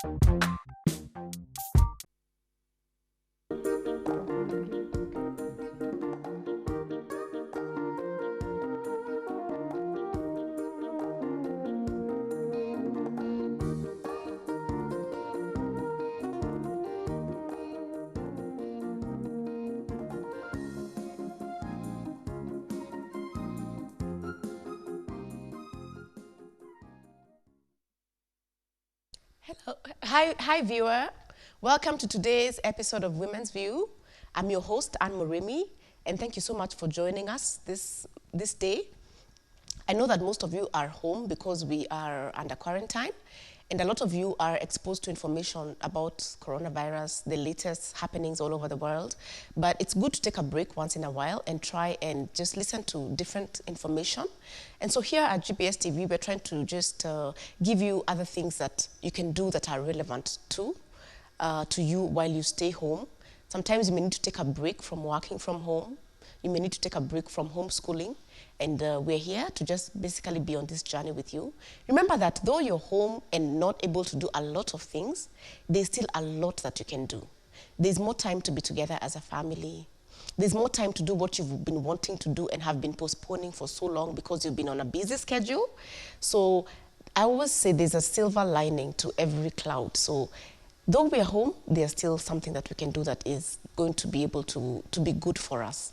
Hello. Hi, viewer. Welcome to today's episode of Women's View. I'm your host, Anne Moremi, and thank you so much for joining us this day. I know that most of you are home because we are under quarantine, and a lot of you are exposed to information about coronavirus, the latest happenings all over the world. But it's good to take a break once in a while and try and just listen to different information. And so here at GPS TV, we're trying to just give you other things that you can do that are relevant to you while you stay home. Sometimes you may need to take a break from working from home. You may need to take a break from homeschooling. And we're here to just basically be on this journey with you. Remember that though you're home and not able to do a lot of things, there's still a lot that you can do. There's more time to be together as a family. There's more time to do what you've been wanting to do and have been postponing for so long because you've been on a busy schedule. So I always say there's a silver lining to every cloud. So though we're home, there's still something that we can do that is going to be able to be good for us.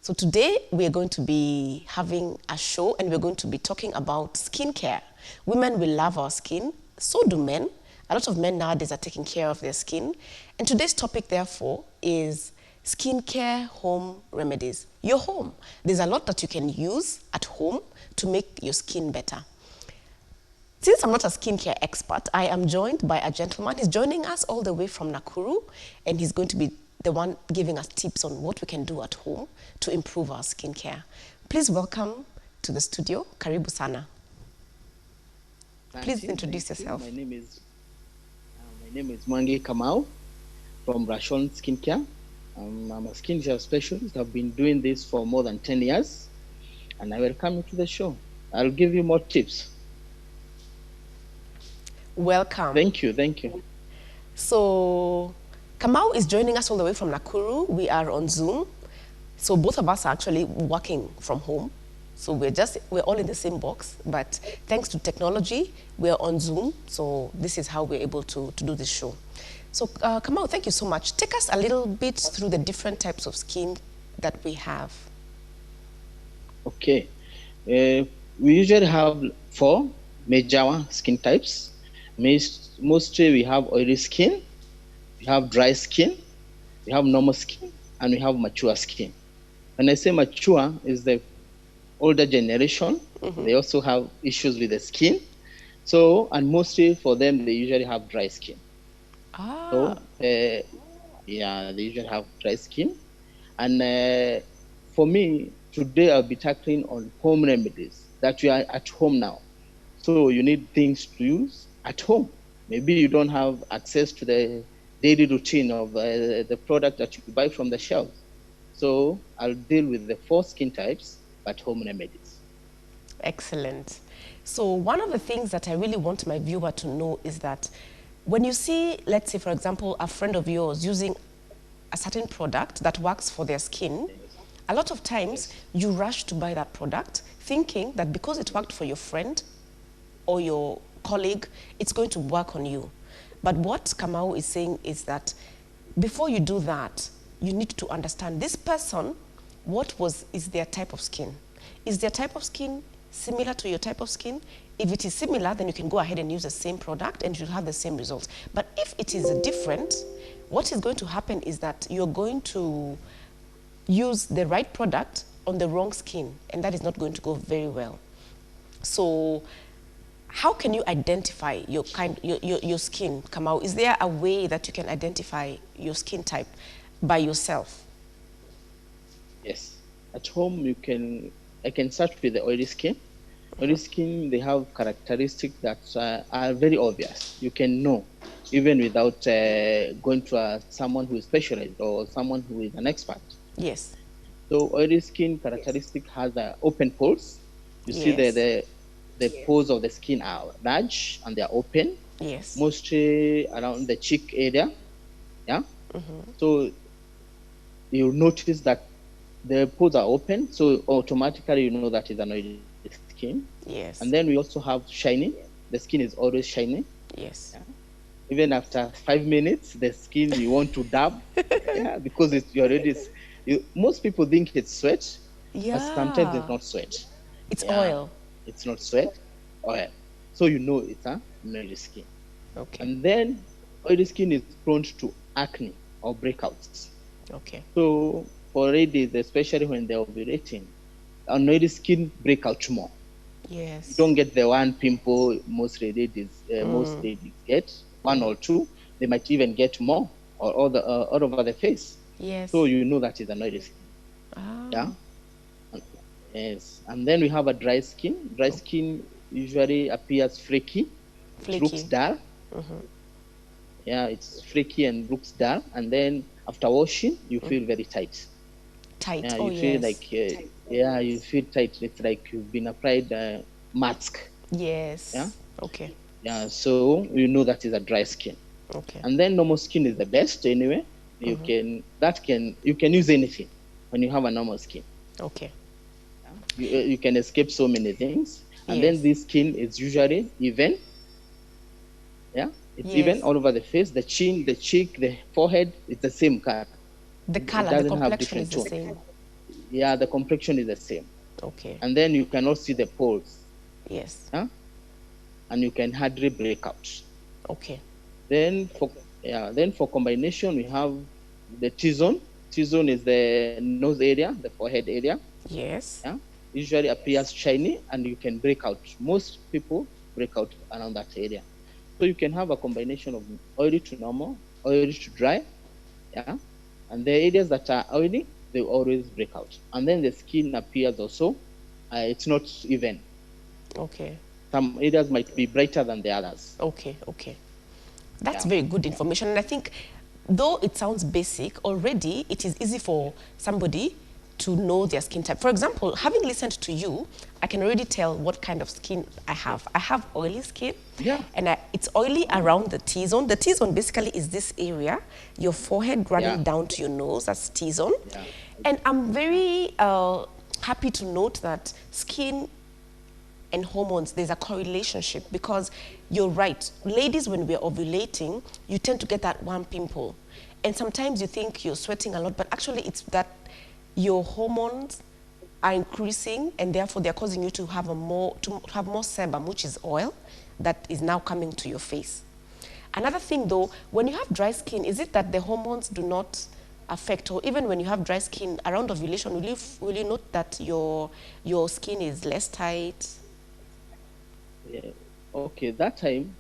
So today we are going to be having a show and we're going to be talking about skincare. Women will love our skin, so do men. A lot of men nowadays are taking care of their skin. And today's topic, therefore, is skincare home remedies. Your home. There's a lot that you can use at home to make your skin better. Since I'm not a skincare expert, I am joined by a gentleman. He's joining us all the way from Nakuru, and he's going to be the one giving us tips on what we can do at home to improve our skincare. Please welcome to the studio, Karibu Sana. Please introduce yourself. My name is Mwangi Kamau from Rashon Skincare. I'm a skincare specialist. I've been doing this for more than 10 years, and I welcome you to the show. I'll give you more tips. Welcome. Thank you. So Kamau is joining us all the way from Nakuru. We are on Zoom. So both of us are actually working from home. So we're all in the same box, but thanks to technology, we're on Zoom. So this is how we're able to do this show. So Kamau, thank you so much. Take us a little bit through the different types of skin that we have. Okay. We usually have 4 major skin types. Mostly we have oily skin, we have dry skin, we have normal skin, and we have mature skin. When I say mature, is the older generation. Mm-hmm. They also have issues with the skin. So, and mostly for them, they usually have dry skin. So, they usually have dry skin. And for me, today I'll be tackling on home remedies that you are at home now. So you need things to use at home. Maybe you don't have access to the daily routine of the product that you buy from the shelf. So I'll deal with the 4 skin types, but home remedies. Excellent. So one of the things that I really want my viewer to know is that when you see, let's say, for example, a friend of yours using a certain product that works for their skin, a lot of times you rush to buy that product thinking that because it worked for your friend or your colleague, it's going to work on you. But what Kamau is saying is that before you do that, you need to understand this person, is their type of skin. Is their type of skin similar to your type of skin? If it is similar, then you can go ahead and use the same product and you'll have the same results. But if it is different, what is going to happen is that you're going to use the right product on the wrong skin, and that is not going to go very well. So how can you identify your skin, Kamau? Is there a way that you can identify your skin type by yourself? Yes. At home, I can start with the oily skin. Oily skin, they have characteristics that are very obvious. You can know, even without going to someone who is specialized or someone who is an expert. Yes. So oily skin characteristic has open pores. You see the pores of the skin are large and they are open. Yes. mostly around the cheek area. Yeah. So you'll notice that the pores are open, so automatically you know that is an oily skin. And then we Yes. also have shiny. The skin is always shiny. Yes. Even after 5 minutes, the skin you want to dab, yeah, because you already. Most people think it's sweat, but sometimes it's Yeah. not sweat. It's Yeah, oil. it's not sweat, oil. So you know it's an oily skin. Okay. And then oily skin is prone to acne or breakouts. Okay. So for ladies, especially when they're ovulating, an oily skin break out more. You Yes. don't get the one pimple most ladies get, one or two. They might even get more, or all over the face. So Yes. you know that is an oily skin. Yeah. Ah. And- Yes. And then we have a dry skin. Dry skin usually appears flaky. It looks Flaky. dull. Yeah, it's flaky and looks dull. And then after washing, you feel very tight. Tight. Yeah, Oh, you feel yes. like yeah, you feel tight. It's like you've been applied a mask. Yeah, Yes. Okay. yeah. So you know that is a dry skin. Okay. And then normal skin is the best anyway. You can use anything when you have a normal skin. Okay. You can escape so many things. And then Yes. this skin is usually even. Yeah, it's even Yes. all over the face, the chin, the cheek, the forehead. It's the same color. The It color, the doesn't have complexion different is the tone. same. Yeah, the complexion is the same. Okay. And then you can also see the pores. Yes. Yeah, and you can hardly break out. Okay. Then for combination, we have the T-zone. T-zone is the nose area, the forehead area. Yes. Yeah, usually appears shiny, and you can break out. Most people break out around that area. So you can have a combination of oily to normal, oily to dry. Yeah, and the areas that are oily, they always break out. And then the skin appears also. It's not even. Okay. Some areas might be brighter than the others. Okay. Okay. That's Yeah. very good information. And I think, though it sounds basic, already it is easy for somebody to know their skin type. For example, having listened to you, I can already tell what kind of skin I have. I have oily skin, Yeah. and it's oily around the T-zone. The T-zone basically is this area, your forehead running Yeah. down to your nose, that's T-zone. Yeah. And I'm very happy to note that skin and hormones, there's a correlation because you're right. Ladies, when we're ovulating, you tend to get that one pimple. And sometimes you think you're sweating a lot, but actually it's that your hormones are increasing and therefore they're causing you to have more sebum, which is oil, that is now coming to your face. Another thing though, when you have dry skin, is it that the hormones do not affect, or even when you have dry skin around ovulation, will you note that your skin is less tight? Yeah. Okay, that time,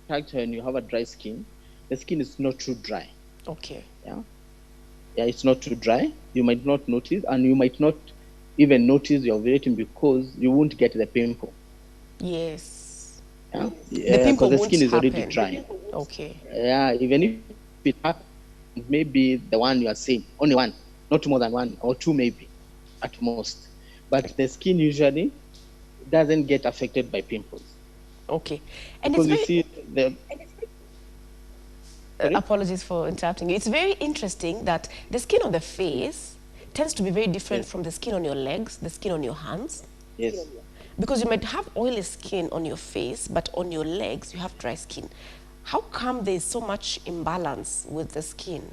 fact, when you have a dry skin, the skin is not too dry. Okay. Yeah. Yeah, it's not too dry. You might not notice, and you might not even notice you're ovulating because you won't get the pimple. Yes. Yeah, The yeah, because pimple the won't skin is already happen. dry. Okay. Yeah, even if it happens, maybe the one you are seeing, only one, not more than one or two, maybe at most. But the skin usually doesn't get affected by pimples Okay. And it's because you very, see the. Sorry? apologies for interrupting you. It's very interesting that the skin on the face tends to be very different Yes. from the skin on your legs, the skin on your hands. Yes. Because you might have oily skin on your face, but on your legs you have dry skin. How come there is so much imbalance with the skin?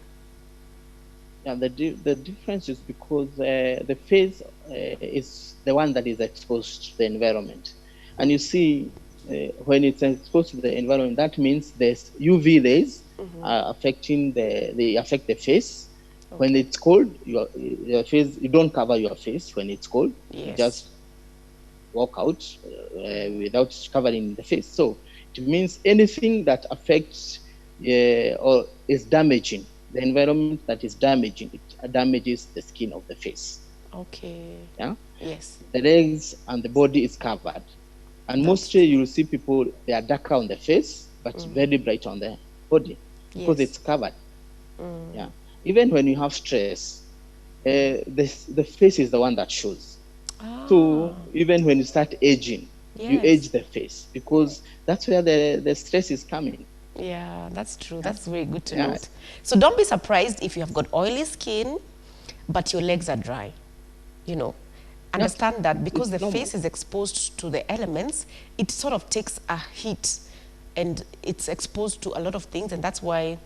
Yeah, the difference is because the face is the one that is exposed to the environment, and you see when it's exposed to the environment, that means there's UV rays affecting they affect the face. When Okay. it's cold, your face, you don't cover your face when it's cold. You Yes. just walk out without covering the face. So it means anything that affects or is damaging the environment, that is damaging, it damages the skin of the face. Okay. Yeah, Yes. the legs and the body is covered, and That's mostly true. you will see people, they are darker on the face but very bright on the body because Yes. it's covered. Yeah, even when you have stress, the face is the one that shows. Ah. So even when you start aging, You Yes. age the face because that's where the stress is coming. Yeah, that's true. Yeah. That's very good to Yeah. note. So don't be surprised if you have got oily skin, but your legs are dry. You know, Yeah. understand that because It's the normal. face is exposed to the elements, it sort of takes a heat and it's exposed to a lot of things, and that's why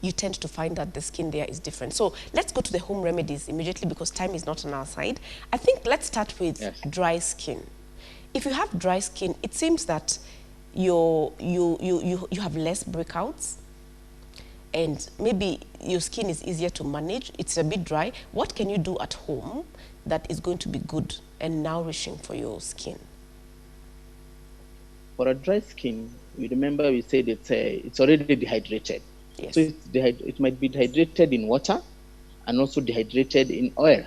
you tend to find that the skin there is different. So let's go to the home remedies immediately because time is not on our side. I think let's start with Yes. dry skin. If you have dry skin, it seems that you have less breakouts and maybe your skin is easier to manage. It's a bit dry. What can you do at home that is going to be good and nourishing for your skin? For a dry skin, you remember we said it's already dehydrated. So Yes. it might be dehydrated in water and also dehydrated in oil.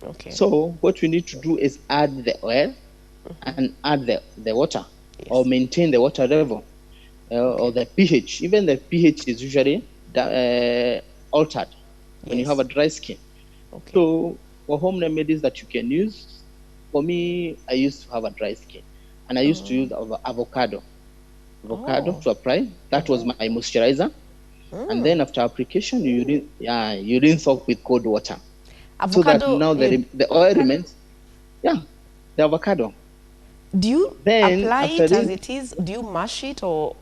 Okay. So what we need to do is add the oil and add the water, or Yes. maintain the water level, or the pH. Even the pH is usually altered when you have Yes. a dry skin. Okay. So for home remedies that you can use, for me, I used to have a dry skin, and I used to use avocado Oh. to apply. That was my moisturizer. And then after application, you rinse off with cold water, so that Avocado, now the oil remains. Yeah, the avocado. do you Then apply after it as this, it is? Do you mash it or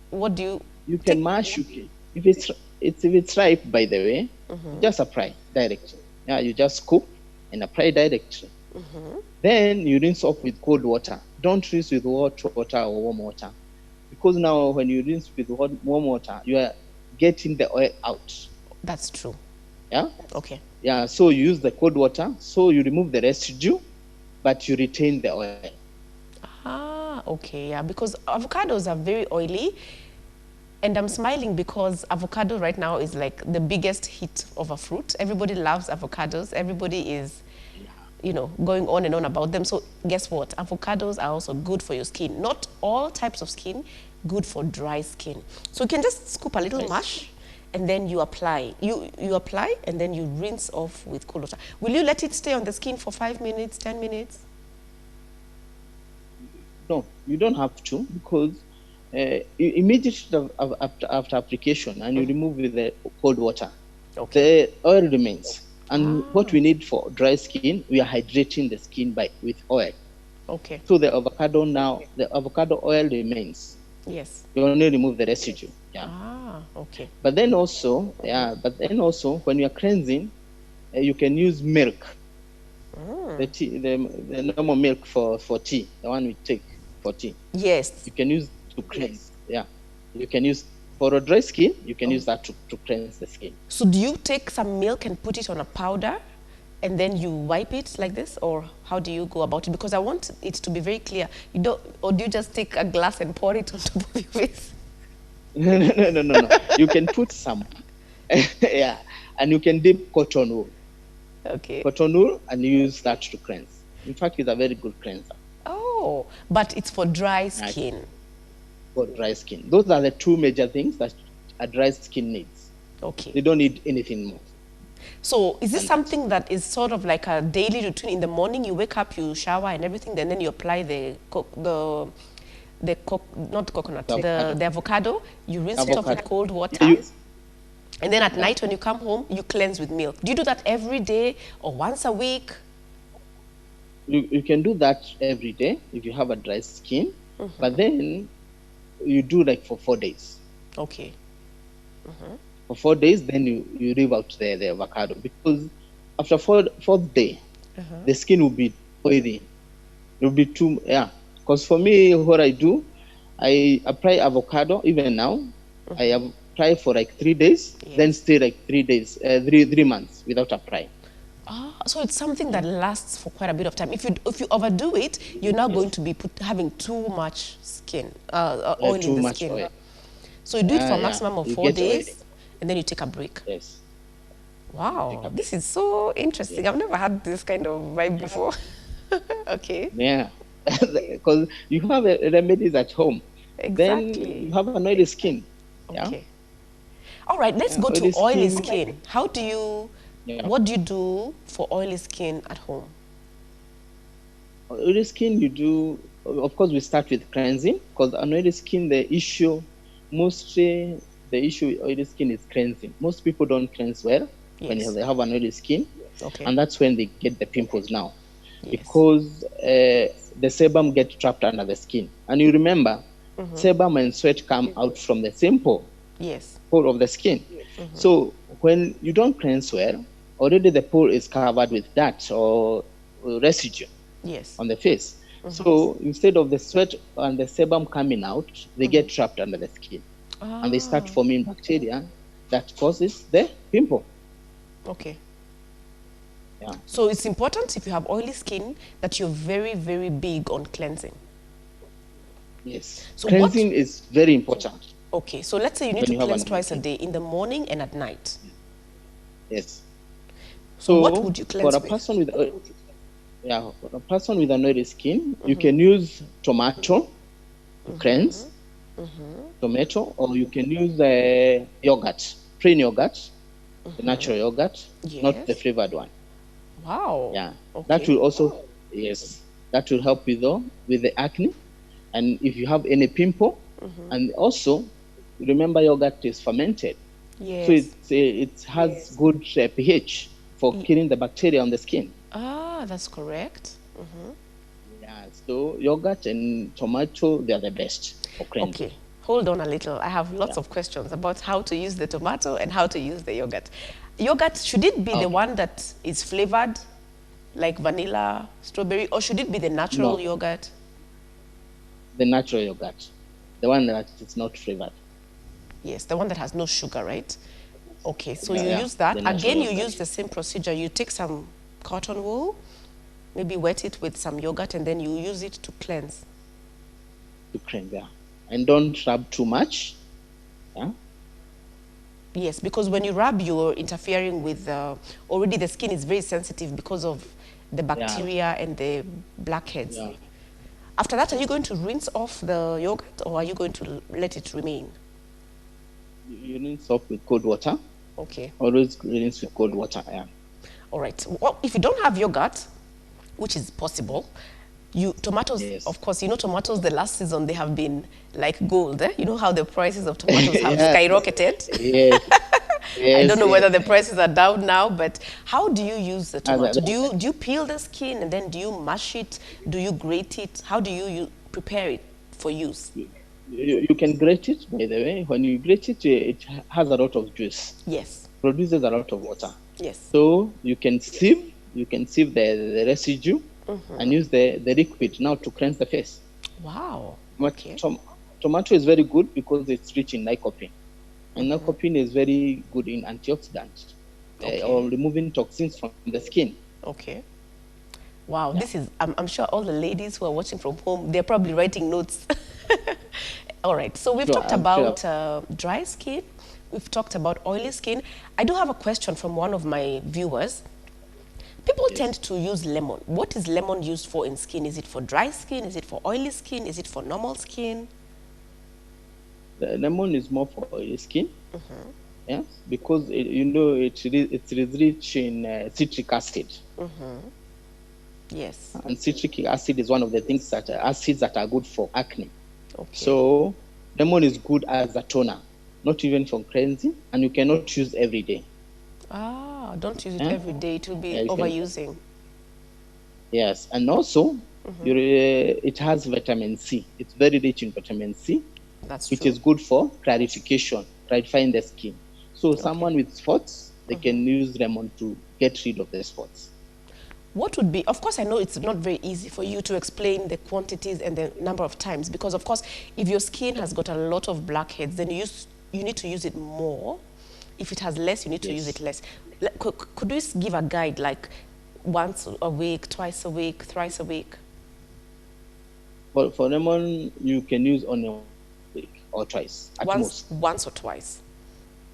what do you you take? can mash. If it's ripe, by the way, you just apply directly. Yeah, you just scoop and apply directly. Then you rinse off with cold water. Don't rinse with hot water or warm water, because now when you rinse with warm water, you are getting the oil out. That's true. Yeah, Okay. yeah. So you use the cold water, so you remove the residue, but you retain the oil. Ah, okay, yeah, because avocados are very oily. And I'm smiling because avocado right now is like the biggest hit of a fruit. Everybody loves avocados. Everybody is, going on and on about them. So guess what? Avocados are also good for your skin. Not all types of skin, good for dry skin. So you can just scoop a little Yes. mash and then you apply. You apply and then you rinse off with cold water. Will you let it stay on the skin for 5 minutes, 10 minutes? No, you don't have to, because immediately after application and you remove with the cold water, Okay. the oil remains. And what we need for dry skin, we are hydrating the skin with oil. Okay. So the avocado oil remains. Yes. You only remove the residue. Yeah. Ah, okay. But then also, when you are cleansing, you can use milk. The tea, the normal milk for tea, the one we take for tea. Yes. You can use to cleanse. Yeah. You can use for a dry skin, you can use that to cleanse the skin. So do you take some milk and put it on a powder and then you wipe it like this, or how do you go about it? Because I want it to be very clear. You don't, or do you just take a glass and pour it on top of your face? No. You can put some. Yeah. And you can dip cotton wool. Okay. Cotton wool and use that to cleanse. In fact, it's a very good cleanser. Oh, but it's for dry skin. For dry skin. Those are the two major things that a dry skin needs. Okay. They don't need anything more. So is this something that is sort of like a daily routine? In the morning, you wake up, you shower and everything, and then you apply not coconut, the avocado. You rinse it off with cold water. And then at night when you come home, you cleanse with milk. Do you do that every day or once a week? You can do that every day if you have a dry skin, but then you do like for 4 days. Okay. For 4 days, then you leave out the avocado, because after fourth day, the skin will be oily. It will be too, yeah. Because for me, what I do, I apply avocado even now. I apply for like 3 days, then stay like 3 days, 3 months without applying. Ah, so it's something that lasts for quite a bit of time. If you overdo it, you're now going to be having too much skin, oil in the skin. Oil. So you do it for a maximum of 4 days, and then you take a break. Yes. Wow, this is so interesting. I've never had this kind of vibe before. Okay. Yeah, because you have remedies at home. Exactly. Then you have an oily skin. Yeah? Okay. All right, let's go to oily skin. How do you, what do you do for oily skin at home? Oily skin, you do of course, we start with cleansing, because on oily skin, mostly the issue with oily skin is cleansing. Most people don't cleanse well when Yes. they have an oily skin, Okay. and that's when they get the pimples now, Yes. because the sebum gets trapped under the skin. And you remember, sebum and sweat come out from the same pore Yes. of the skin. So when you don't cleanse well, already the pore is covered with dirt or residue Yes. on the face. So instead of the sweat and the sebum coming out, they get trapped under the skin, and they start forming bacteria that causes the pimple. Okay. Yeah. So it's important if you have oily skin that you're very, very big on cleansing. Yes. So Cleansing is very important. Okay, so let's say you need When to you have cleanse an twice a skin. day, in the morning and at night. Yes. So what would you cleanse for a with? person with an oily skin, you can use tomato to cleanse. Tomato, or you can use yogurt, plain yogurt, the natural yogurt, not the Yes. flavored one. Wow. Yeah, Okay. that will also, yes, that will help with the acne, and if you have any pimple, and also remember yogurt is fermented, so Yes. it has good pH for killing the bacteria on the skin. Ah, that's correct. Yeah, so yogurt and tomato, they are the best for cleansing. Okay, hold on a little. I have lots of questions about how to use the tomato and how to use the yogurt. Yogurt, should it be the one that is flavored, like vanilla, strawberry, or should it be the natural No. yogurt? The natural yogurt, the one that is not flavored. Yes, the one that has no sugar, right? Okay, so you Yeah, use that. the natural Again, you yogurt. use the same procedure. You take some cotton wool, maybe wet it with some yogurt, and then you use it to cleanse. To cleanse, yeah. And don't rub too much. Yeah. Yes, because when you rub, you're interfering with already the skin is very sensitive because of the bacteria and the blackheads. Yeah. After that, are you going to rinse off the yogurt or are you going to let it remain? You rinse off with cold water. Okay. Always rinse with cold water. Yeah. All right. Well, if you don't have yogurt, which is possible, tomatoes, Yes. of course, tomatoes the last season, they have been like gold. You know how the prices of tomatoes have Yeah. skyrocketed? Yes. I don't know Yes, whether the yes. prices are down now, but how do you use the tomato? a- Do you peel the skin and then do you mash it? Do you grate it? How do you prepare it for use? You can grate it, by the way. When you grate it, it has a lot of juice. Yes. Produces a lot of water. Yes. So you can sieve the residue and use the liquid now to cleanse the face. Wow. But Okay. tomato is very good because it's rich in lycopene. And lycopene is very good in antioxidants, or removing toxins from the skin. Okay. Wow, this is, I'm sure all the ladies who are watching from home, they're probably writing notes. All right, so we've Sure, talked I'm about dry skin. We've talked about oily skin. I do have a question from one of my viewers. People tend to use lemon. What is lemon used for in skin? Is it for dry skin? Is it for oily skin? Is it for normal skin? The lemon is more for oily skin, yes, because it's rich in citric acid. Yes. And citric acid is one of the things acids that are good for acne. Okay. So lemon is good as a toner, not even for cleansing, and you cannot use every day. Ah, don't use it every day. It will be Yeah, you can. overusing. Yes, and also it has vitamin C. It's very rich in vitamin C, That's which true. is good for clarifying the skin. So someone with spots, they can use lemon to get rid of the spots. What would be, of course, I know it's not very easy for you to explain the quantities and the number of times, because of course, if your skin has got a lot of blackheads, then you need to use it more. If it has less, you need to use it less. Could you give a guide, like once a week, twice a week, thrice a week? For lemon, you can use only a week or twice at most. Once or twice.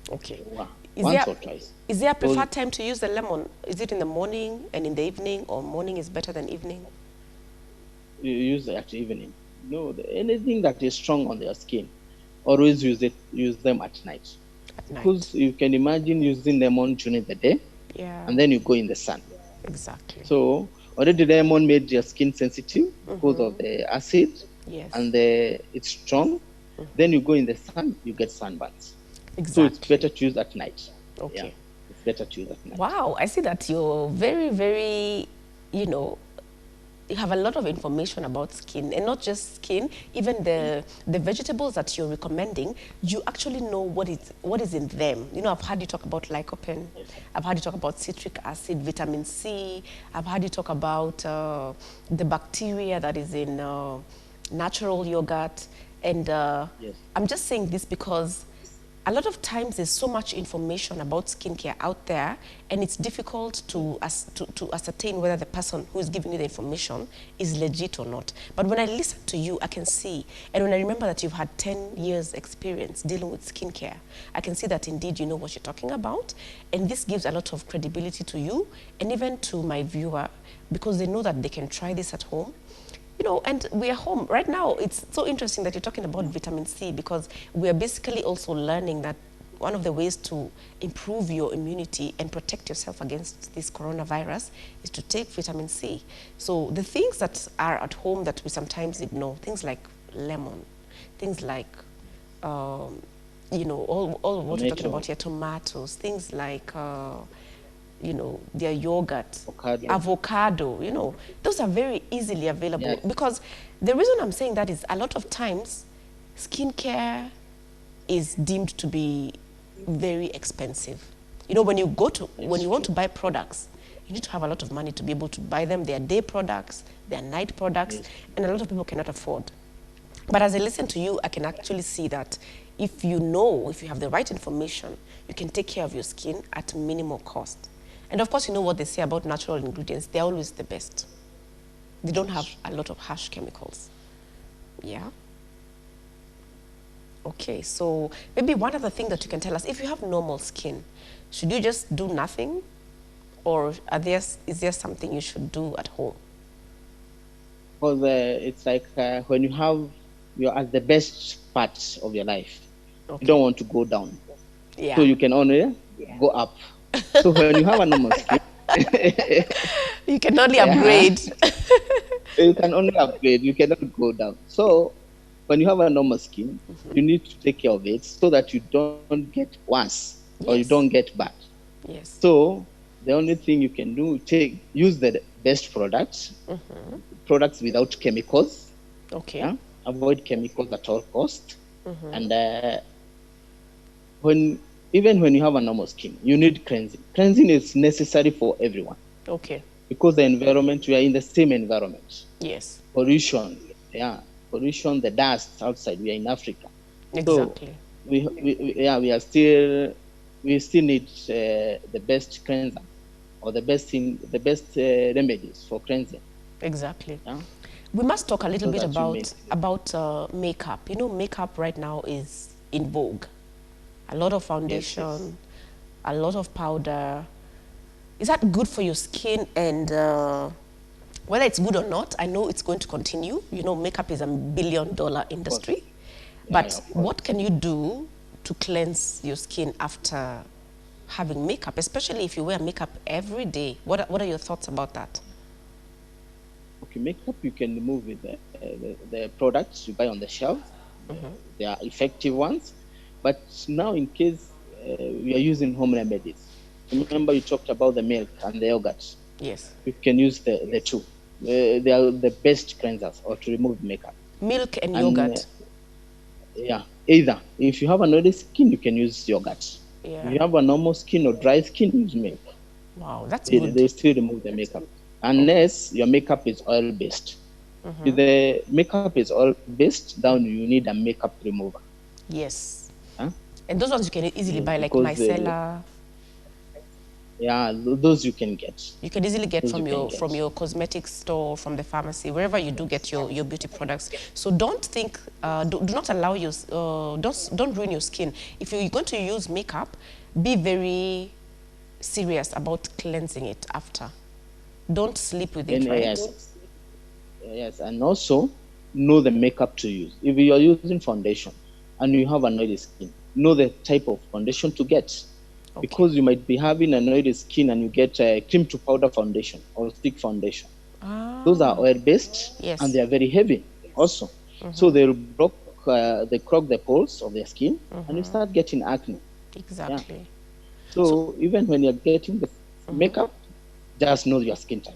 Okay. Wow. Is Once there, or twice. Is there a preferred time to use the lemon? Is it in the morning and in the evening, or morning is better than evening? You use it at evening. No, anything that is strong on your skin, always use them at night. At night. Because you can imagine using lemon during the day, Yeah. and then you go in the sun. Exactly. So Already lemon made your skin sensitive because of the acid, Yes. and it's strong. Then you go in the sun, you get sunburns. Exactly. So it's better to use at night. Okay. Yeah, it's better to use at night. Wow, I see that you're very, very, you have a lot of information about skin, and not just skin, even the vegetables that you're recommending, you actually know what is in them. I've heard you talk about lycopene, I've heard you talk about citric acid, vitamin C, I've heard you talk about the bacteria that is in natural yogurt, and Yes. I'm just saying this because a lot of times there's so much information about skincare out there, and it's difficult to ascertain whether the person who is giving you the information is legit or not. But when I listen to you, I can see, and when I remember that you've had 10 years experience dealing with skincare, I can see that indeed you know what you're talking about, and this gives a lot of credibility to you and even to my viewer, because they know that they can try this at home. And we are home right now. It's so interesting that you're talking about vitamin C, because we are basically also learning that one of the ways to improve your immunity and protect yourself against this coronavirus is to take vitamin C. So the things that are at home that we sometimes ignore, things like lemon, things like, all what we're talking about here, tomatoes, things like, their yogurt, avocado, those are very easily available. Yes. Because the reason I'm saying that is a lot of times skincare is deemed to be very expensive. When you want to buy products, you need to have a lot of money to be able to buy them. They are day products, they are night products, and a lot of people cannot afford. But as I listen to you, I can actually see that if you have the right information, you can take care of your skin at minimal cost. And of course, you know what they say about natural ingredients, they're always the best. They don't have a lot of harsh chemicals. Yeah? Okay, so maybe one other thing that you can tell us, if you have normal skin, should you just do nothing? Or is there something you should do at home? Because it's like when you're at the best part of your life, you don't want to go down. Yeah. So you can only go up. So when you have a normal skin, you can only upgrade. You can only upgrade, you cannot go down. So when you have a normal skin, you need to take care of it so that you don't get worse or you don't get bad. Yes. So the only thing you can do, use the best products, products without chemicals. Okay. Yeah? Avoid chemicals at all cost. And even when you have a normal skin, you need cleansing. Cleansing is necessary for everyone. Okay. Because the environment, we are in the same environment. Yes. Pollution, the dust outside. We are in Africa. Exactly. So we still need the best cleanser, or the best remedies for cleansing. Exactly. Yeah? We must talk a little bit about makeup. Makeup right now is in vogue. A lot of foundation, a lot of powder. Is that good for your skin? And whether it's good or not, I know it's going to continue. Makeup is $1 billion industry. But what can you do to cleanse your skin after having makeup, especially if you wear makeup every day? What are your thoughts about that? Okay, makeup you can remove with the products you buy on the shelf. They are effective ones. But now, in case we are using home remedies, remember you talked about the milk and the yogurt. Yes. You can use the two. They are the best cleansers or to remove makeup. Milk and yogurt. Either. If you have an oily skin, you can use yogurt. Yeah. If you have a normal skin or dry skin, use milk. Wow, that's good. They still remove the makeup. Unless your makeup is oil-based. If the makeup is oil-based, then you need a makeup remover. Yes. And those ones you can easily buy, like because micellar. Those you can get. You can easily get from your cosmetic store, from the pharmacy, wherever you do get your beauty products. So don't think, do not allow your, don't ruin your skin. If you're going to use makeup, be very serious about cleansing it after. Don't sleep with it, right? Yes, and also know the makeup to use. If you are using foundation and you have an oily skin, know the type of foundation to get. Because you might be having an oily skin and you get a cream to powder foundation or stick foundation. Those are oil-based, and Yes. they are very heavy also. So they block, they clog the pores of their skin, and you start getting acne. Yeah. Exactly. So, So even when you're getting the makeup, just know your skin type.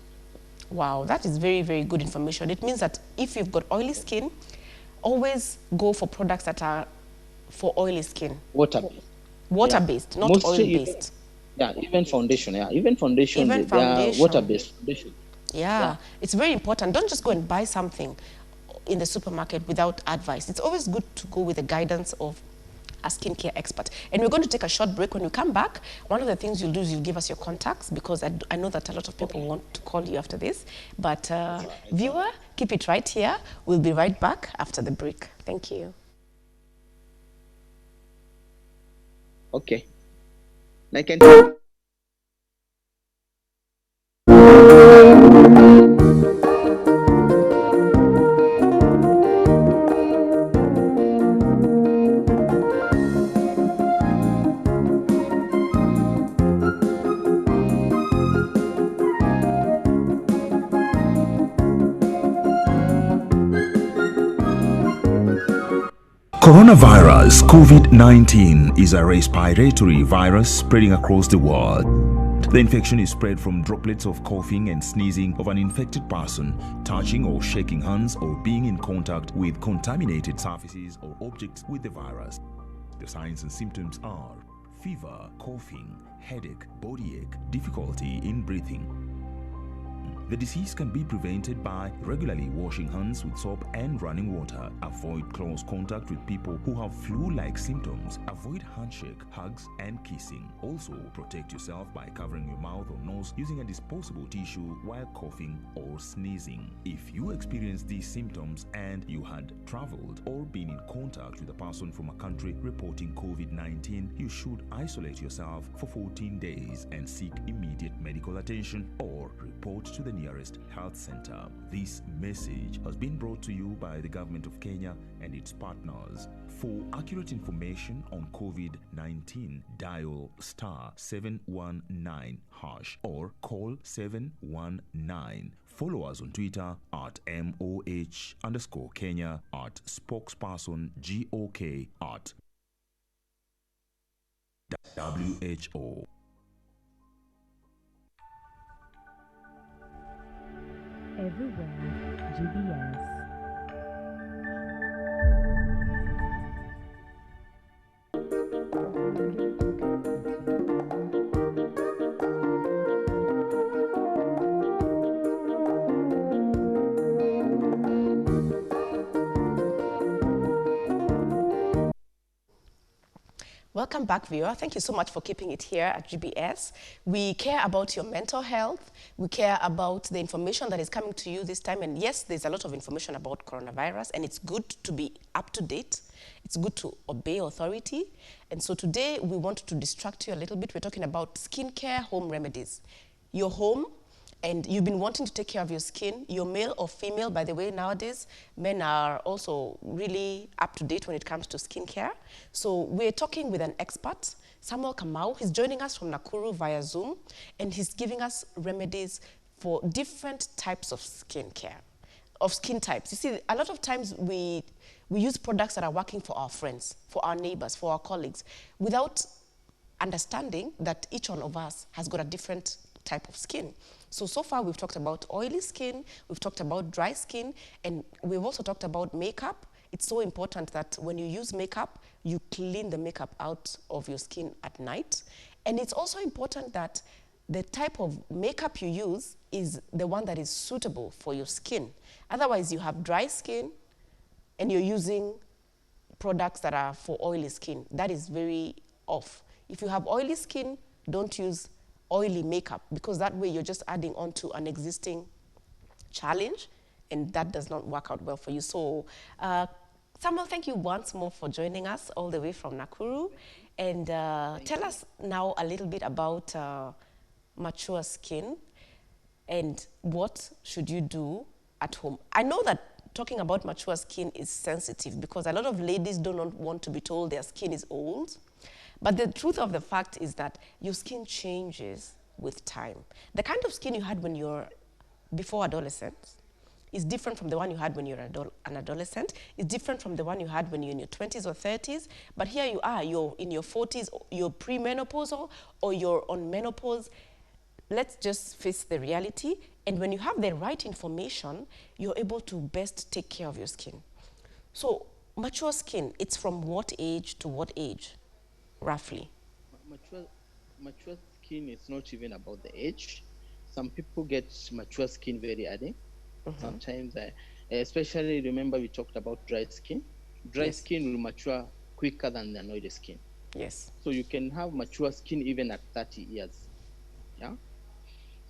wow, that is very, very good information. It means that if you've got oily skin, always go for products that are for oily skin. Water-based. Yeah. Water-based, not Mostly, oil-based. even foundation. Yeah, even foundation, Even they are foundation. water-based foundation. Yeah, Yeah. it's very important. Don't just go and buy something in the supermarket without advice. It's always good to go with the guidance of a skincare expert. And we're going to take a short break. When we come back, one of the things you'll do is you'll give us your contacts, because I know that a lot of people want to call you after this. But viewer, keep it right here. We'll be right back after the break. Thank you. Okay. I can. Coronavirus COVID-19 is a respiratory virus spreading across the world. The infection is spread from droplets of coughing and sneezing of an infected person, touching or shaking hands, or being in contact with contaminated surfaces or objects with the virus. The signs and symptoms are fever, coughing, headache, body ache, difficulty in breathing. The disease can be prevented by regularly washing hands with soap and running water. Avoid close contact with people who have flu-like symptoms. Avoid handshake, hugs, and kissing. Also, protect yourself by covering your mouth or nose using a disposable tissue while coughing or sneezing. If you experience these symptoms and you had traveled or been in contact with a person from a country reporting COVID-19, you should isolate yourself for 14 days and seek immediate medical attention or report to the nearest health center. This message has been brought to you by the government of Kenya and its partners. For accurate information on COVID-19, dial *719# or call 719. Follow us on Twitter at @MOH_Kenya, at spokesperson GOK, at WHO. Everywhere GBS. Welcome back, viewer. Thank you so much for keeping it here at GBS. We care about your mental health. We care about the information that is coming to you this time. And yes, there's a lot of information about coronavirus, and it's good to be up to date. It's good to obey authority. And so today we want to distract you a little bit. We're talking about skincare home remedies. Your home, and you've been wanting to take care of your skin, you're male or female. By the way, nowadays, men are also really up to date when it comes to skincare. So we're talking with an expert, Samuel Kamau. He's joining us from Nakuru via Zoom, and he's giving us remedies for different types of skincare, of skin types. You see, a lot of times we use products that are working for our friends, for our neighbors, for our colleagues, without understanding that each one of us has got a different type of skin. So far we've talked about oily skin, we've talked about dry skin, and we've also talked about makeup. It's so important that when you use makeup, you clean the makeup out of your skin at night. And it's also important that the type of makeup you use is the one that is suitable for your skin. Otherwise, you have dry skin and you're using products that are for oily skin. That is very off. If you have oily skin, don't use oily makeup, because that way you're just adding on to an existing challenge, and that does not work out well for you. So Samuel, thank you once more for joining us all the way from Nakuru. And tell us now a little bit about mature skin and what should you do at home. I know that talking about mature skin is sensitive because a lot of ladies do not want to be told their skin is old. But the truth of the fact is that your skin changes with time. The kind of skin you had when you're before adolescence is different from the one you had when you're an adolescent. It's different from the one you had when you're in your 20s or 30s. But here you are, you're in your 40s, you're premenopausal, or you're on menopause. Let's just face the reality. And when you have the right information, you're able to best take care of your skin. So mature skin, it's from what age to what age, roughly? Mature, mature skin is not even about the age. Some people get mature skin very early. Sometimes, especially remember we talked about dry skin. Dry Yes. skin will mature quicker than the oily skin. Yes. So you can have mature skin even at 30 years. Yeah.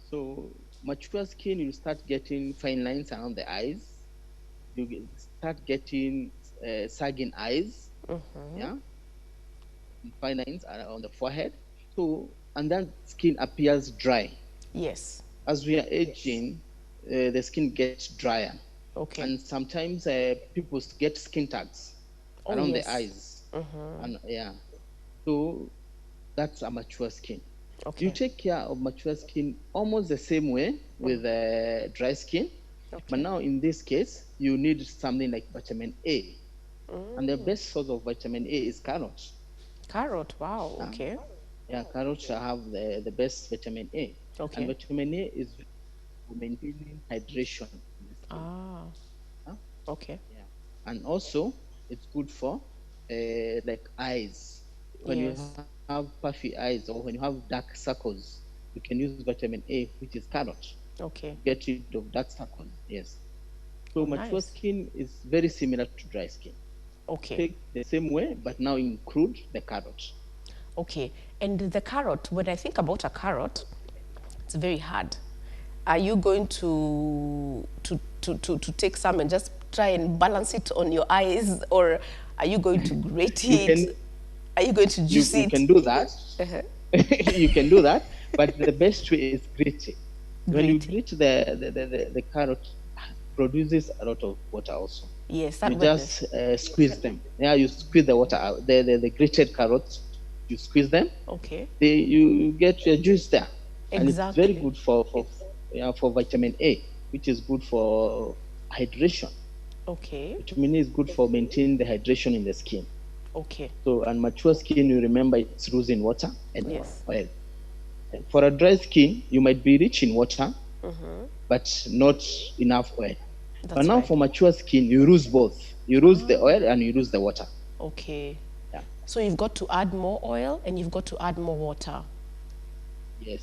So mature skin, you start getting fine lines around the eyes. Start getting sagging eyes. Yeah. Fine lines around the forehead. So, and then skin appears dry. Yes. As we are aging, the skin gets drier. Okay. And sometimes people get skin tags around the eyes. And yeah. So that's a mature skin. Okay. You take care of mature skin almost the same way with dry skin. But now in this case, you need something like vitamin A. And the best source of vitamin A is carrot. Carrot, wow, okay. Yeah, carrots have the best vitamin A. Okay. And vitamin A is for maintaining hydration. Ah, Huh? okay. Yeah. And also, it's good for like eyes. When Yes. you have puffy eyes or when you have dark circles, you can use vitamin A, which is carrot. Okay. Get rid of dark circles. Yes. So mature nice. skin is very similar to dry skin. Okay. Take the same way, but now include the carrot. Okay. And the carrot, when I think about a carrot, it's very hard. Are you going to take some and just try and balance it on your eyes, or are you going to grate You it? can- Are you going to juice You it? can do that. Uh-huh. You can do that, but the best way is grating. When you Grating. grate the carrot, produces a lot of water also. Yes, that You wetness. just squeeze them. Yeah, you squeeze the water out. The grated carrots, you squeeze them. Okay. You get your juice there, and it's Exactly. very good for vitamin A, which is good for hydration. Okay. Vitamin A is good for maintaining the hydration in the skin. Okay. So, and mature skin, you remember it's losing water and Yes. oil. And for a dry skin, you might be rich in water, but not enough oil. That's But now right. for mature skin, you lose both. You lose the oil and you lose the water. Okay. Yeah. So you've got to add more oil and you've got to add more water. Yes.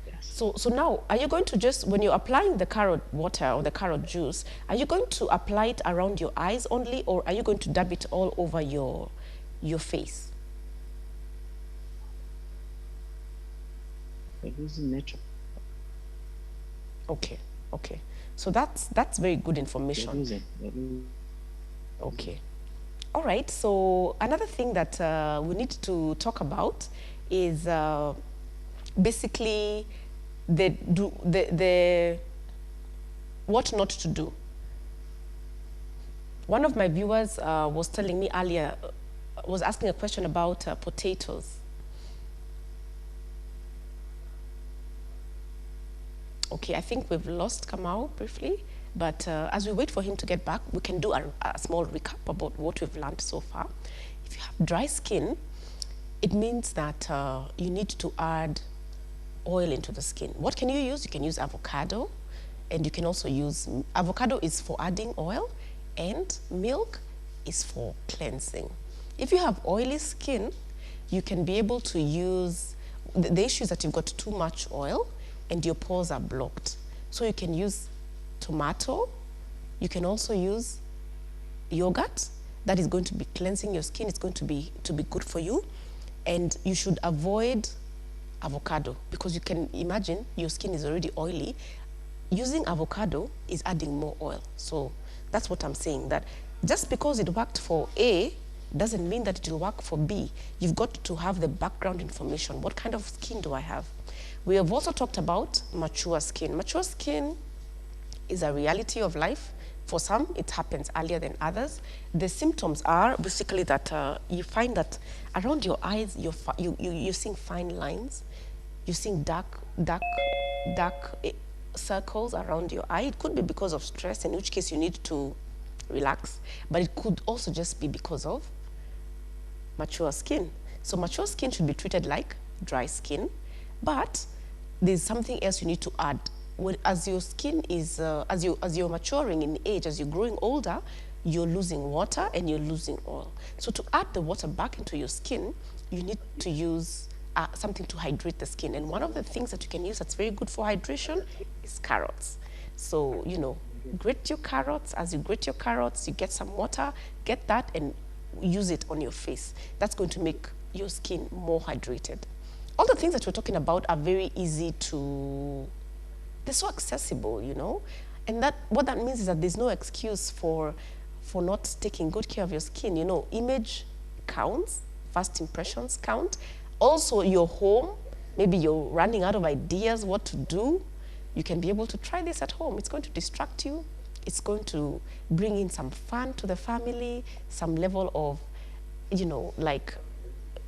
Yes. So now, are you going to just, when you're applying the carrot water or the carrot juice, are you going to apply it around your eyes only, or are you going to dab it all over your face? You're losing nature. Okay, okay. So that's very good You're information. losing. Okay. All right. So another thing that we need to talk about is basically the what not to do. One of my viewers was telling me earlier, was asking a question about potatoes. Okay, I think we've lost Kamau briefly, but as we wait for him to get back, we can do a small recap about what we've learned so far. If you have dry skin, it means that you need to add oil into the skin. What can you use? You can use avocado, and you can also use, avocado is for adding oil, and milk is for cleansing. If you have oily skin, you can be able to use, the issue is that you've got too much oil and your pores are blocked. So you can use tomato, you can also use yogurt, that is going to be cleansing your skin, it's going to be good for you. And you should avoid avocado, because you can imagine your skin is already oily. Using avocado is adding more oil. So that's what I'm saying, that just because it worked for A doesn't mean that it will work for B. You've got to have the background information. What kind of skin do I have? We have also talked about mature skin. Mature skin is a reality of life. For some, it happens earlier than others. The symptoms are basically that you find that around your eyes, you're seeing fine lines. You're seeing dark circles around your eye. It could be because of stress, in which case you need to relax, but it could also just be because of mature skin. So mature skin should be treated like dry skin, but there's something else you need to add. As your skin is, as you're maturing in age, as you're growing older, you're losing water and you're losing oil. So to add the water back into your skin, you need to use something to hydrate the skin. And one of the things that you can use that's very good for hydration is carrots. So, grate your carrots. As you grate your carrots, you get some water, get that and use it on your face. That's going to make your skin more hydrated. All the things that we're talking about are very easy to, they're so accessible, And what that means is that there's no excuse for not taking good care of your skin. Image counts, first impressions count. Also, your home, maybe you're running out of ideas what to do, you can be able to try this at home. It's going to distract you. It's going to bring in some fun to the family, some level of, like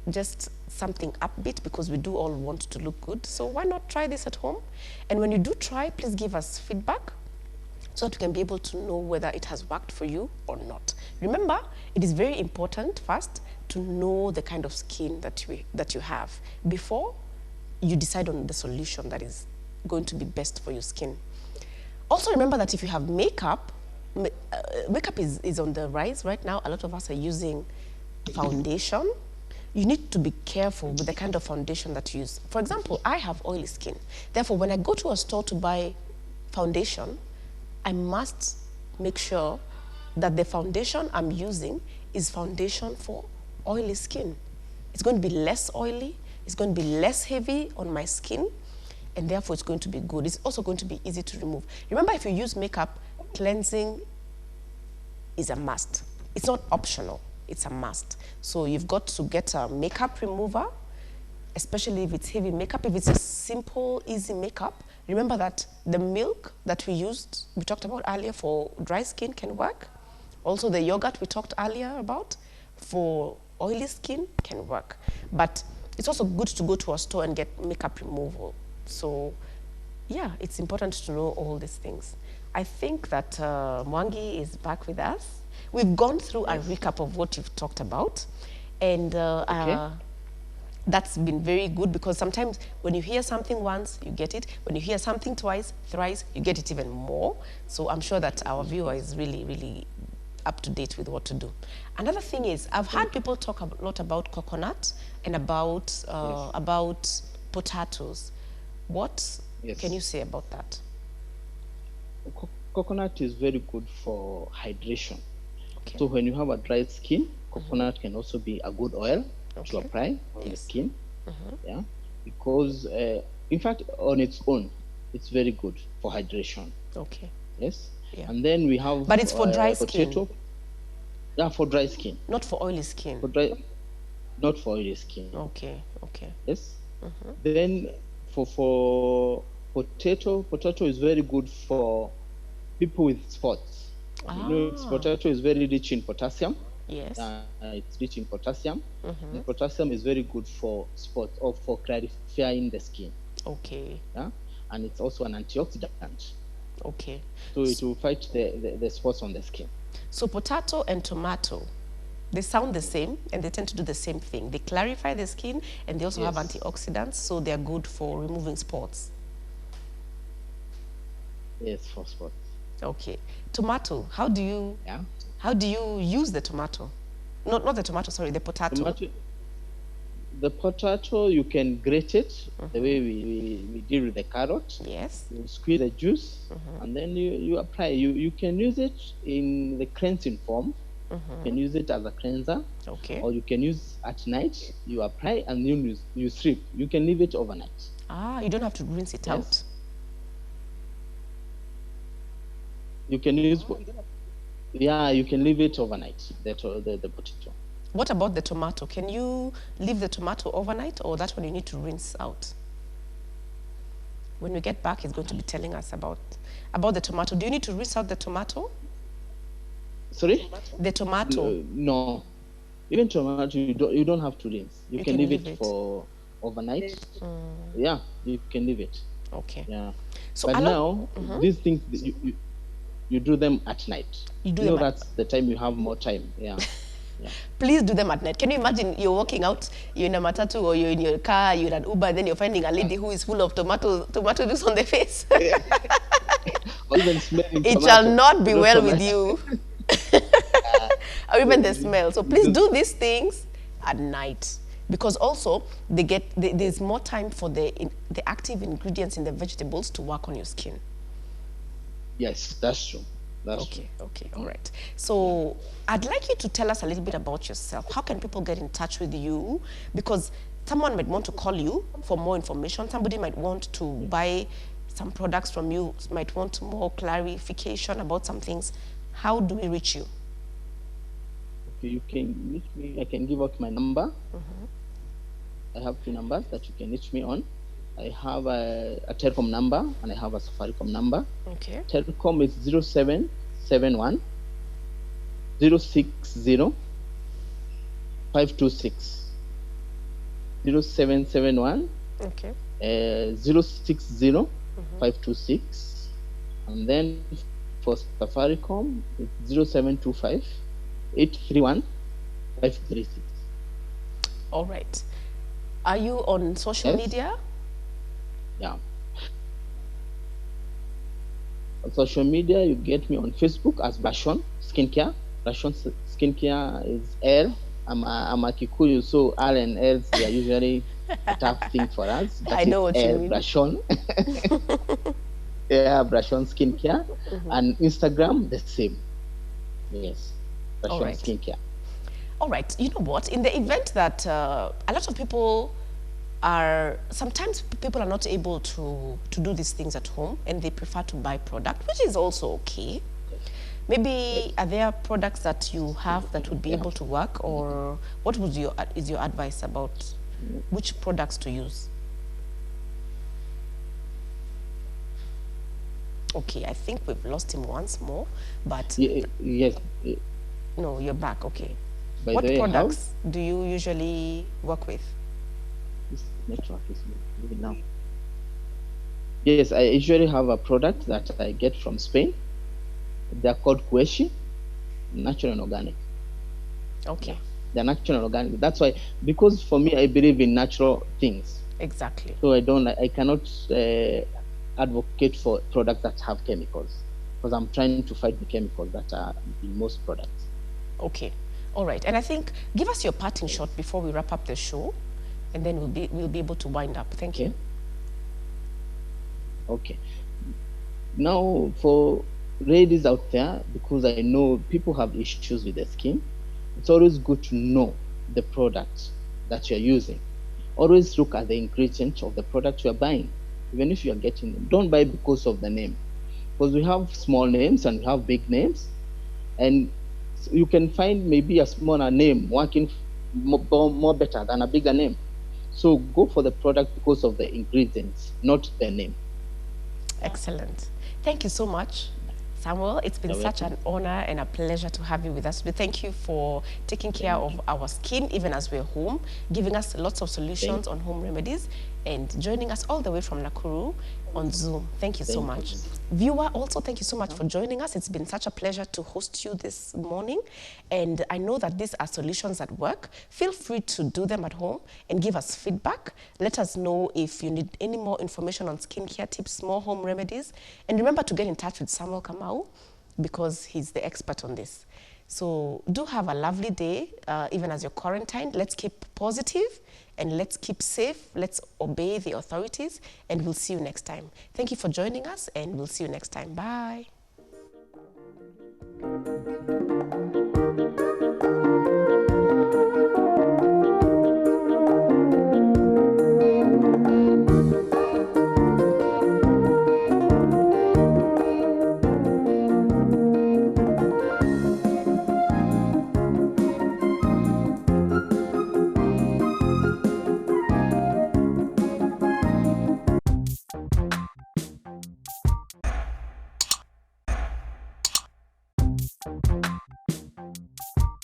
just something upbeat, because we do all want to look good. So why not try this at home? And when you do try, please give us feedback so that we can be able to know whether it has worked for you or not. Remember, it is very important first to know the kind of skin that you have before you decide on the solution that is going to be best for your skin. Also remember that if you have makeup, makeup is on the rise right now. A lot of us are using foundation. You need to be careful with the kind of foundation that you use. For example, I have oily skin. Therefore, when I go to a store to buy foundation, I must make sure that the foundation I'm using is foundation for oily skin. It's going to be less oily, it's going to be less heavy on my skin, and therefore it's going to be good. It's also going to be easy to remove. Remember, if you use makeup, cleansing is a must. It's not optional, it's a must. So you've got to get a makeup remover, especially if it's heavy makeup. If it's a simple, easy makeup, remember that the milk that we talked about earlier for dry skin can work. Also the yogurt we talked earlier about for oily skin can work. But it's also good to go to a store and get makeup removal. So yeah, it's important to know all these things. I think that Mwangi is back with us. We've gone through a recap of what you've talked about. And that's been very good, because sometimes when you hear something once, you get it. When you hear something twice, thrice, you get it even more. So I'm sure that our viewer is really, really up to date with what to do. Another thing is, I've heard people talk a lot about coconut and about potatoes. What can you say about that? Coconut is very good for hydration. Okay. So when you have a dry skin, coconut can also be a good oil to apply on the skin. Yeah, because in fact, on its own, it's very good for hydration. Okay. Yes. Yeah. And then we have. But it's for dry potato. skin. Yeah, for dry skin. Not for oily skin. For dry, not for oily skin. Okay. Okay. Yes. Then for potato is very good for people with spots. Potato is very rich in potassium. Yes. It's rich in potassium. The potassium is very good for spots or for clarifying the skin. Okay. Yeah, and it's also an antioxidant. Okay. So it will fight the spots on the skin. So potato and tomato, they sound the same and they tend to do the same thing. They clarify the skin and they also have antioxidants, so they're good for removing spots. Yes, for spots. Okay. Tomato, how do you use the tomato? Not the tomato, sorry, the potato. The potato, you can grate it the way we deal with the carrot. Yes. You squeeze the juice and then you apply. You can use it in the cleansing form. You can use it as a cleanser. Okay. Or you can use at night. You apply and you strip. You can leave it overnight. Ah, you don't have to rinse it out. You can use. Yeah, you can leave it overnight. The potato. What about the tomato? Can you leave the tomato overnight, or that's when you need to rinse out? When we get back, he's going to be telling us about the tomato. Do you need to rinse out the tomato? Sorry? The tomato. No. Even tomato, you don't have to rinse. You can leave it for overnight. Yeah, you can leave it. Okay. Yeah. So But a lot, now, these things, you do them at night. you do You know, them at, that's the time you have more time. Yeah. Yeah. please do them at night. Can you imagine you're walking out, you're in a matatu or you're in your car, you're in an Uber, and then you're finding a lady who is full of tomato juice on the face? Or even smelling It shall tomato. not be You know, well with tomato. you. Yeah. Or even the So, smell. So please do these things at night, because also there's more time for the active ingredients in the vegetables to work on your skin. yes, that's true. That's true. Okay, okay, all right. So I'd like you to tell us a little bit about yourself. How can people get in touch with you? Because someone might want to call you for more information. Somebody might want to buy some products from you, might want more clarification about some things. How do we reach you? Okay, you can reach me. I can give out my number. I have two numbers that you can reach me on. I have a telecom number and I have a Safaricom number. Okay. Telecom is 0771 060 526. 0771 Okay. 060 526. And then for Safaricom, it's 0725 831 536. All right. Are you on social Yes. media? Yeah. On social media, you get me on Facebook as Bashon Skincare. Bashon Skincare is L. I'm a Kikuyu, so R and L's, they are usually a tough thing for us. But I know it's what you L mean. Bashon. Yeah, Bashon Skincare. And Instagram, the same. Yes. All Bashon right. Skincare. All right. You know what? In the event that a lot of people sometimes people are not able to do these things at home and they prefer to buy product, which is also okay. Maybe are there products that you have that would be able to work, or what would is your advice about which products to use? Okay, I think we've lost him once more, but Yes. no, you're back. Okay. By What the way, products do you usually work with? this network is moving now. Yes, I usually have a product that I get from Spain. They're called Kueshi, natural and organic. Okay, They're natural and organic. That's why, because for me, I believe in natural things. exactly. So I cannot advocate for products that have chemicals, because I'm trying to fight the chemicals that are in most products. Okay, all right. And I think give us your parting shot before we wrap up the show, and then we'll be able to wind up. Thank you. Okay. Now, for ladies out there, because I know people have issues with their skin, it's always good to know the product that you're using. Always look at the ingredients of the product you're buying. Even if you're getting them, don't buy because of the name, because we have small names and we have big names, and you can find maybe a smaller name working more better than a bigger name. So go for the product because of the ingredients, not the name. Excellent. Thank you so much, Samuel. It's been You're such welcome. an honor and a pleasure to have you with us. We thank you for taking care of our skin, even as we're home, giving us lots of solutions on home remedies, and joining us all the way from Nakuru on Zoom. Thank you so Thank much. you. Viewer, also thank you so much for joining us. It's been such a pleasure to host you this morning. And I know that these are solutions that work. Feel free to do them at home and give us feedback. Let us know if you need any more information on skincare tips, more home remedies. And remember to get in touch with Samuel Kamau, because he's the expert on this. So do have a lovely day, even as you're quarantined. Let's keep positive and let's keep safe. Let's obey the authorities, and we'll see you next time. Thank you for joining us, and we'll see you next time. Bye.